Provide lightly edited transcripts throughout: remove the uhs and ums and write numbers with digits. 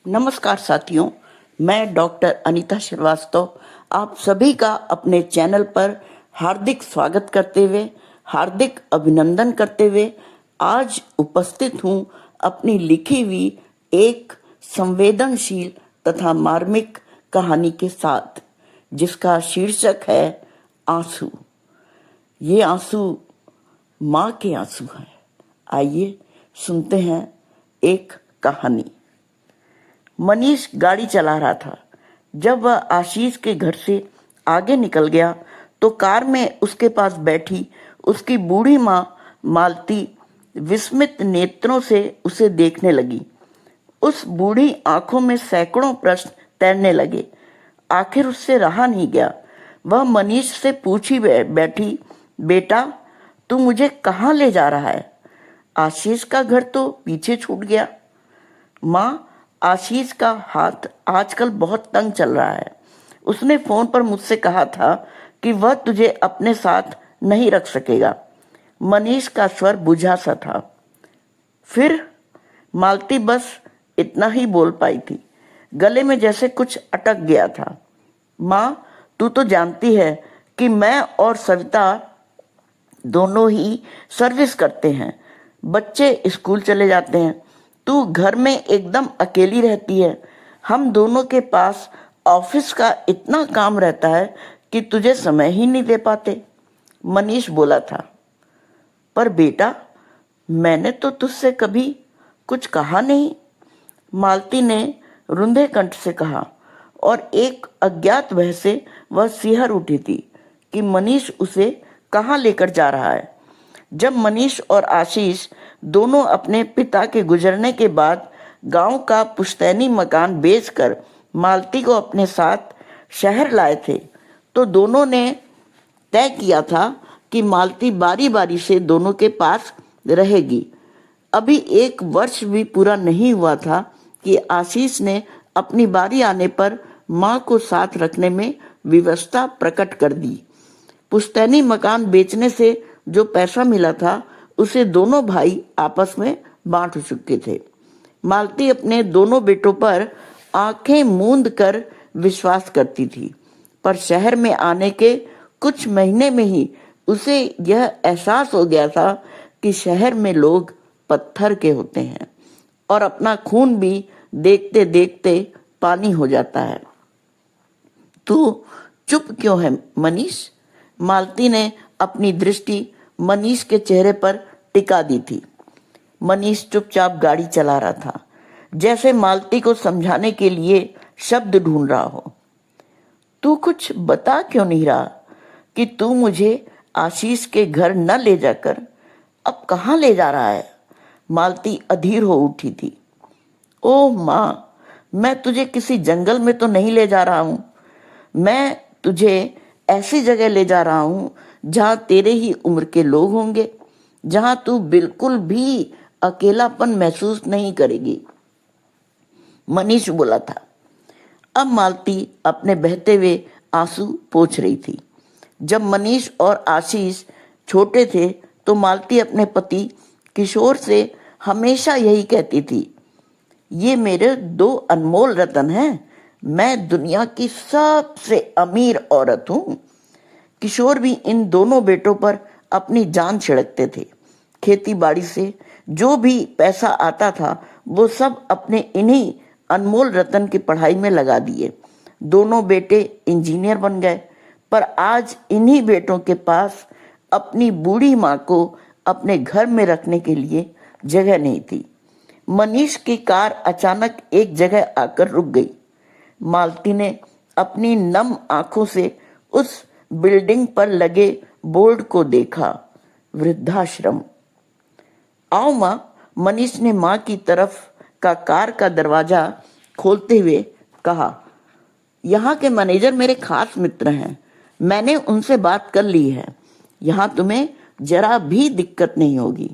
नमस्कार साथियों, मैं डॉक्टर अनीता श्रीवास्तव आप सभी का अपने चैनल पर हार्दिक स्वागत करते हुए, हार्दिक अभिनंदन करते हुए आज उपस्थित हूँ अपनी लिखी हुई एक संवेदनशील तथा मार्मिक कहानी के साथ, जिसका शीर्षक है आंसू। ये आंसू माँ के आंसू हैं। आइए सुनते हैं एक कहानी। मनीष गाड़ी चला रहा था। जब वह आशीष के घर से आगे निकल गया तो कार में उसके पास बैठी उसकी बूढ़ी माँ मालती विस्मित नेत्रों से उसे देखने लगी। उस बूढ़ी आंखों में सैकड़ों प्रश्न तैरने लगे। आखिर उससे रहा नहीं गया। वह मनीष से पूछी बैठी, बेटा तू मुझे कहाँ ले जा रहा है? आशीष का घर तो पीछे छूट गया। माँ, आशीष का हाथ आजकल बहुत तंग चल रहा है। उसने फोन पर मुझसे कहा था कि वह तुझे अपने साथ नहीं रख सकेगा। मनीष का स्वर बुझा सा था। फिर मालती बस इतना ही बोल पाई थी। गले में जैसे कुछ अटक गया था। माँ, तू तो जानती है कि मैं और सविता दोनों ही सर्विस करते हैं। बच्चे स्कूल चले जाते हैं। तू घर में एकदम अकेली रहती है। हम दोनों के पास ऑफिस का इतना काम रहता है कि तुझे समय ही नहीं दे पाते। मनीष बोला था। पर बेटा, मैंने तो तुझसे कभी कुछ कहा नहीं, मालती ने रुंधे कंठ से कहा, और एक अज्ञात भय से वह सिहर उठी थी कि मनीष उसे कहाँ लेकर जा रहा है। जब मनीष और आशीष दोनों अपने पिता के गुजरने के बाद गांव का पुश्तैनी मकान बेचकर मालती को अपने साथ शहर लाए थे, तो दोनों ने तय किया था कि मालती बारी बारी से दोनों के पास रहेगी। अभी 1 वर्ष भी पूरा नहीं हुआ था कि आशीष ने अपनी बारी आने पर माँ को साथ रखने में विवशता प्रकट कर दी। पुश्तैनी मकान बेचने से जो पैसा मिला था उसे दोनों भाई आपस में बांट चुके थे। मालती अपने दोनों बेटों पर आंखें मूंद कर विश्वास करती थी, पर शहर में आने के कुछ महीने में ही उसे यह एहसास हो गया था कि शहर में लोग पत्थर के होते हैं और अपना खून भी देखते देखते पानी हो जाता है। तू चुप क्यों है मनीष? मालती ने अपनी दृष्टि मनीष के चेहरे पर टिका दी थी। मनीष चुपचाप गाड़ी चला रहा था, जैसे मालती को समझाने के लिए शब्द ढूंढ रहा हो। तू कुछ बता क्यों नहीं रहा कि तू मुझे आशीष के घर न ले जाकर अब कहाँ ले जा रहा है? मालती अधीर हो उठी थी। ओह माँ, मैं तुझे किसी जंगल में तो नहीं ले जा रहा हूँ। मैं तुझे ऐसी जगह ले जा रहा हूँ जहाँ तेरे ही उम्र के लोग होंगे, जहाँ तू बिल्कुल भी अकेलापन महसूस नहीं करेगी। मनीष बोला था। अब मालती अपने बहते हुए आंसू पोंछ रही थी। जब मनीष और आशीष छोटे थे तो मालती अपने पति किशोर से हमेशा यही कहती थी, ये मेरे 2 अनमोल रतन हैं। मैं दुनिया की सबसे अमीर औरत हूँ। किशोर भी इन दोनों बेटों पर अपनी जान छिड़कते थे। खेती बाड़ी से जो भी पैसा आता था वो सब अपने इन्हीं अनमोल रतन की पढ़ाई में लगा दिए। दोनों बेटे इंजीनियर बन गए, पर आज इन्हीं बेटों के पास अपनी बूढ़ी माँ को अपने घर में रखने के लिए जगह नहीं थी। मनीष की कार अचानक एक जगह आकर रुक गई। मालती ने अपनी नम आंखों से उस बिल्डिंग पर लगे बोर्ड को देखा, वृद्धाश्रम। आओ माँ, मनीष ने माँ की तरफ का कार का दरवाजा खोलते हुए कहा। यहाँ के मैनेजर मेरे खास मित्र हैं। मैंने उनसे बात कर ली है। यहाँ तुम्हें जरा भी दिक्कत नहीं होगी।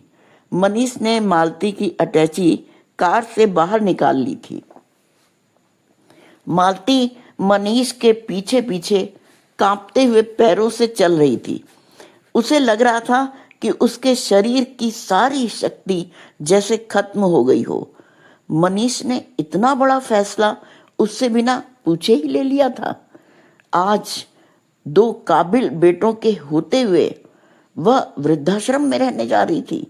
मनीष ने मालती की अटैची कार से बाहर निकाल ली थी। मालती मनीष के पीछे पीछे कांपते हुए पैरों से चल रही थी। उसे लग रहा था कि उसके शरीर की सारी शक्ति जैसे खत्म हो गई हो। मनीष ने इतना बड़ा फैसला उससे बिना पूछे ही ले लिया था। आज 2 काबिल बेटों के होते हुए वह वृद्धाश्रम में रहने जा रही थी।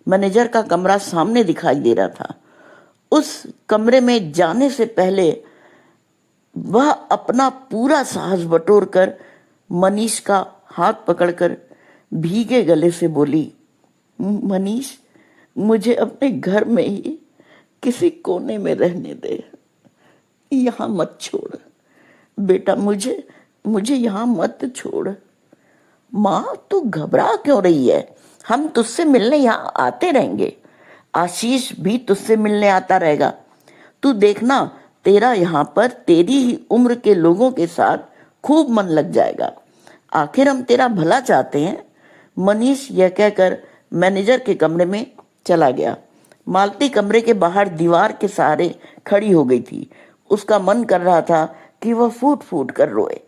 मैनेजर का कमरा सामने दिखाई दे रहा था। उस कमरे में जाने से पहले वह अपना पूरा साहस बटोर कर मनीष का हाथ पकड़कर भीगे गले से बोली, मनीष, मुझे अपने घर में ही किसी कोने में रहने दे, यहाँ मत छोड़ बेटा, मुझे यहाँ मत छोड़। माँ, तू घबरा क्यों रही है? हम तुझसे मिलने यहाँ आते रहेंगे। आशीष भी तुझसे मिलने आता रहेगा। तू देखना, तेरा यहाँ पर तेरी ही उम्र के लोगों के साथ खूब मन लग जाएगा। आखिर हम तेरा भला चाहते हैं। मनीष यह कहकर मैनेजर के कमरे में चला गया। मालती कमरे के बाहर दीवार के सहारे खड़ी हो गई थी। उसका मन कर रहा था कि वह फूट फूट कर रोए।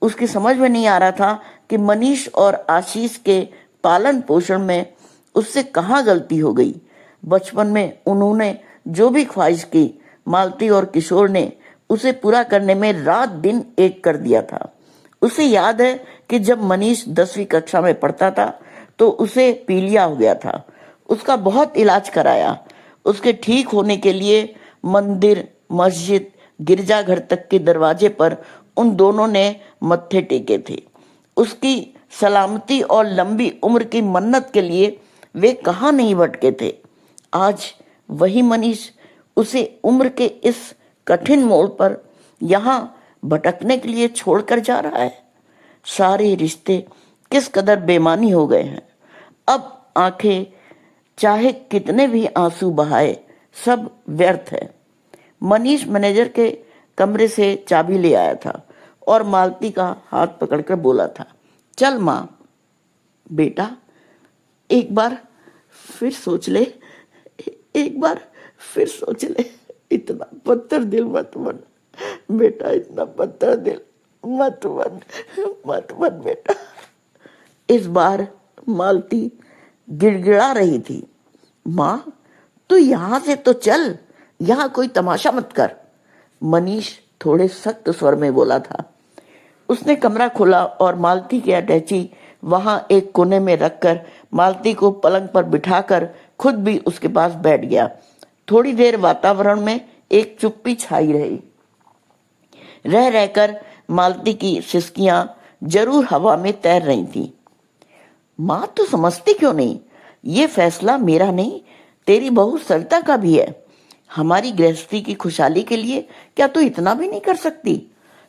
उसकी समझ में नहीं आ रहा था कि मनीष और आशीष के पालन पोषण में उससे कहाँ गलती हो गई। बचपन में उन्होंने जो भी ख्वाहिश की, मालती और किशोर ने उसे पूरा करने में रात दिन एक कर दिया था। उसे याद है कि जब मनीष 10वीं कक्षा में पढ़ता था तो उसे पीलिया हो गया था। उसका बहुत इलाज कराया। उसके ठीक होने के लिए मंदिर, मस्जिद, गिरजाघर तक के दरवाजे पर उन दोनों ने मत्थे टेके थे। उसकी सलामती और लंबी उम्र की मन्नत के लिए वे कहाँ नहीं भटके थे। आज वही मनीष उसे उम्र के इस कठिन मोड़ पर यहाँ भटकने के लिए छोड़कर जा रहा है। सारे रिश्ते किस कदर बेमानी हो गए हैं। अब आंखें चाहे कितने भी आंसू बहाए, सब व्यर्थ है। मनीष मैनेजर के कमरे से चाबी ले आया था और मालती का हाथ पकड़कर बोला था, चल माँ। बेटा, एक बार फिर सोच ले, एक बार फिर सोच ले। इतना पत्थर दिल मत बन बेटा, इतना पत्थर दिल मत बन बेटा। इस बार मालती गिड़गिड़ा रही थी। माँ, तू यहाँ से तो चल, यहाँ कोई तमाशा मत कर। मनीष थोड़े सख्त स्वर में बोला था। उसने कमरा खोला और मालती की अटैची वहां एक कोने में रखकर मालती को पलंग पर बिठाकर खुद भी उसके पास बैठ गया। थोड़ी देर वातावरण में एक चुप्पी छाई रही। रह रहकर मालती की सिसकियां जरूर हवा में तैर रही थी। माँ, तू समझती क्यों नहीं? ये फैसला मेरा नहीं, तेरी बहू सरिता का भी है। हमारी गृहस्थी की खुशहाली के लिए क्या तू इतना भी नहीं कर सकती?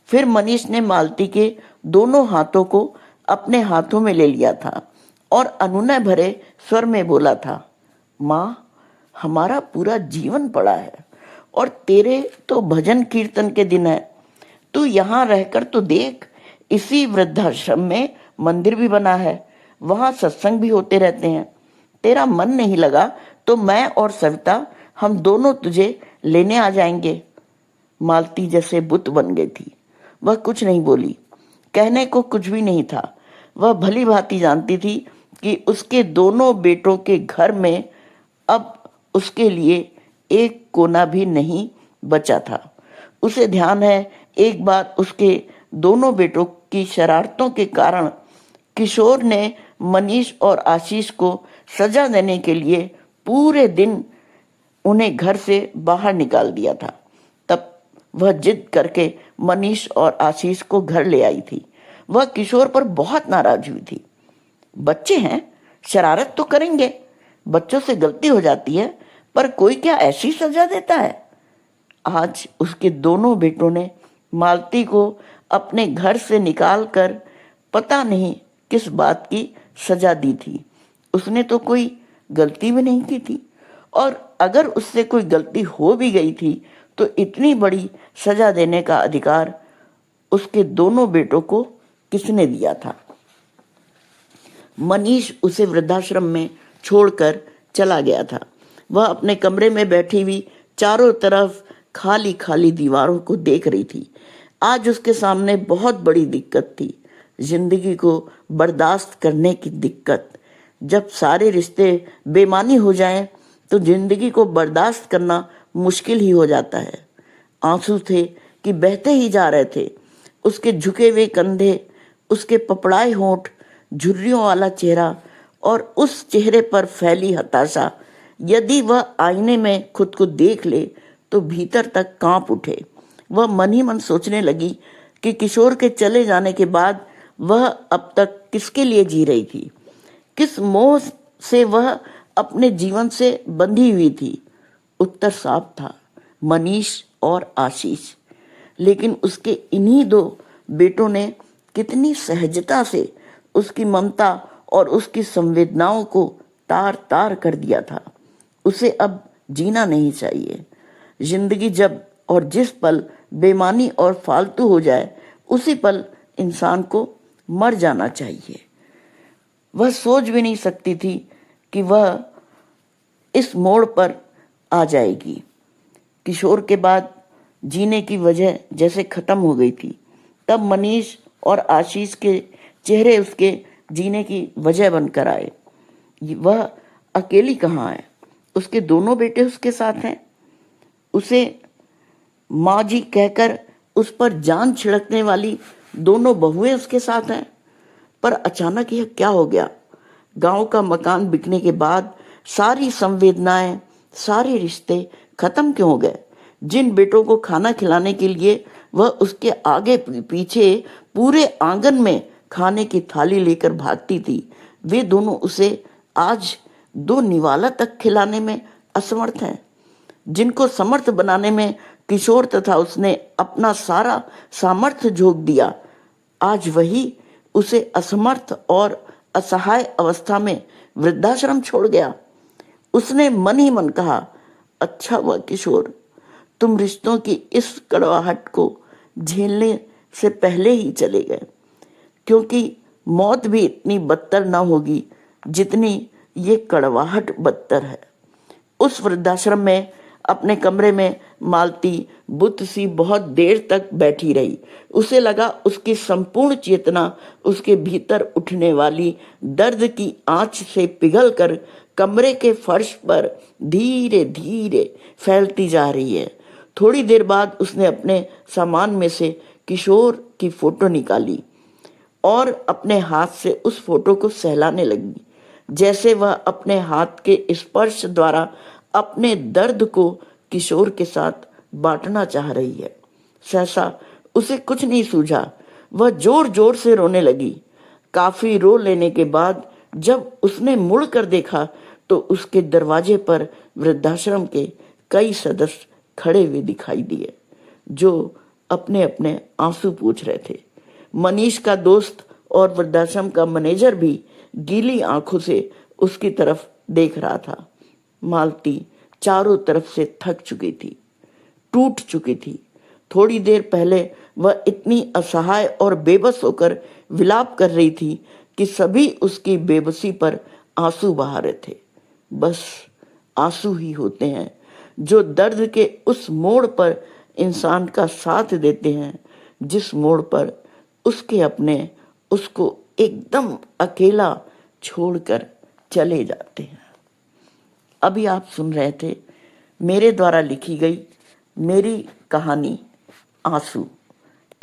फिर मनीष ने मालती के दोनों हाथों को अपने हाथों में ले लिया था और अनुनय भरे स्वर में बोला था, माँ, हमारा पूरा जीवन पड़ा है और तेरे तो भजन कीर्तन के दिन है। तू यहाँ रहकर तो देख, इसी वृद्धाश्रम में मंदिर भी बना है, वहां सत्संग भी होते रहते हैं। तेरा मन नहीं लगा तो मैं और सविता, हम दोनों तुझे लेने आ जाएंगे। मालती जैसे बुत बन गई थी। वह कुछ नहीं बोली। कहने को कुछ भी नहीं था। वह भली भांति जानती थी कि उसके दोनों बेटों के घर में अब उसके लिए एक कोना भी नहीं बचा था। उसे ध्यान है, एक बार उसके दोनों बेटों की शरारतों के कारण किशोर ने मनीष और आशीष को सजा देने के लिए पूरे दिन उन्हें घर से बाहर निकाल दिया था। तब वह जिद करके मनीष और आशीष को घर ले आई थी। वह किशोर पर बहुत नाराज हुई थी। बच्चे हैं, शरारत तो करेंगे, बच्चों से गलती हो जाती है, पर कोई क्या ऐसी सजा देता है? आज उसके दोनों बेटों ने मालती को अपने घर से निकालकर पता नहीं किस बात की सजा दी थी। उसने तो कोई गलती भी नहीं की थी, और अगर उससे कोई गलती हो भी गई थी तो इतनी बड़ी सजा देने का अधिकार उसके दोनों बेटों को किसने दिया था? मनीष उसे वृद्धाश्रम में छोड़कर चला गया था। वह अपने कमरे में बैठी हुई चारों तरफ खाली खाली दीवारों को देख रही थी। आज उसके सामने बहुत बड़ी दिक्कत थी, जिंदगी को बर्दाश्त करने की दिक्कत। जब सारे रिश्ते बेमानी हो जाएं तो जिंदगी को बर्दाश्त करना मुश्किल ही हो जाता है। आंसू थे कि बहते ही जा रहे थे। उसके झुके हुए कंधे, उसके पपड़ाए होंठ, झुर्रियों वाला चेहरा और उस चेहरे पर फैली हताशा। यदि वह आईने में खुद को देख ले तो भीतर तक कांप उठे। वह मन ही मन सोचने लगी कि किशोर के चले जाने के बाद वह अब तक किसके लिए जी रही थी, किस मोह से वह अपने जीवन से बंधी हुई थी। उत्तर साफ था, मनीष और आशीष। लेकिन उसके इन्हीं दो बेटों ने कितनी सहजता से उसकी ममता और उसकी संवेदनाओं को तार तार कर दिया था। उसे अब जीना नहीं चाहिए। जिंदगी जब और जिस पल बेमानी और फालतू हो जाए, उसी पल इंसान को मर जाना चाहिए। वह सोच भी नहीं सकती थी कि वह इस मोड़ पर आ जाएगी। किशोर के बाद जीने की वजह जैसे खत्म हो गई थी। तब मनीष और आशीष के चेहरे उसके जीने की वजह बनकर आए। वह अकेली कहाँ है? उसके दोनों बेटे उसके साथ हैं। उसे माँ जी कहकर उस पर जान छिड़कने वाली दोनों बहुएं उसके साथ हैं। पर अचानक यह क्या हो गया? गांव का मकान बिकने के बाद सारी संवेदनाएं, सारे रिश्ते खत्म क्यों हो गए? जिन बेटों को खाना खिलाने के लिए वह उसके आगे पीछे पूरे आंगन में खाने की थाली लेकर भागती थी, वे दोनों उसे आज दो निवाला तक खिलाने में असमर्थ हैं। जिनको समर्थ बनाने में किशोर तथा उसने अपना सारा सामर्थ्य झोंक दिया, आज वही उसे असमर्थ और असहाय अवस्था में वृद्धाश्रम छोड़ गया। उसने मन ही मन कहा, अच्छा हुआ किशोर, तुम रिश्तों की इस कड़वाहट को झेलने से पहले ही चले गए, क्योंकि मौत भी इतनी बदतर ना होगी जितनी ये कड़वाहट बदतर है। उस वृद्धाश्रम में अपने कमरे में मालती बुत सी बहुत देर तक बैठी रही। उसे लगा उसकी संपूर्ण चेतना उसके भीतर उठने वाली दर्द की आंच से पिघलकर कमरे के फर्श पर धीरे धीरे फैलती जा रही है। थोड़ी देर बाद उसने अपने सामान में से किशोर की फोटो निकाली और अपने हाथ से उस फोटो को सहलाने लगी, जैसे वह अपने हाथ के स्पर्श द्वारा अपने दर्द को किशोर के साथ बांटना चाह रही है। सहसा उसे कुछ नहीं सूझा, वह जोर जोर से रोने लगी। काफी रो लेने के बाद जब उसने मुड़ कर देखा तो उसके दरवाजे पर वृद्धाश्रम के कई सदस्य खड़े हुए दिखाई दिए, जो अपने अपने आंसू पूछ रहे थे। मनीष का दोस्त और वृद्धाश्रम का मैनेजर भी गीली आंखों से उसकी तरफ देख रहा था। मालती चारों तरफ से थक चुकी थी, टूट चुकी थी। थोड़ी देर पहले वह इतनी असहाय और बेबस होकर विलाप कर रही थी कि सभी उसकी बेबसी पर आंसू बहा रहे थे। बस आंसू ही होते हैं जो दर्द के उस मोड़ पर इंसान का साथ देते हैं, जिस मोड़ पर उसके अपने उसको एकदम अकेला छोड़कर चले जाते हैं। अभी आप सुन रहे थे मेरे द्वारा लिखी गई मेरी कहानी आंसू।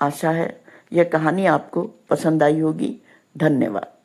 आशा है यह कहानी आपको पसंद आई होगी। धन्यवाद।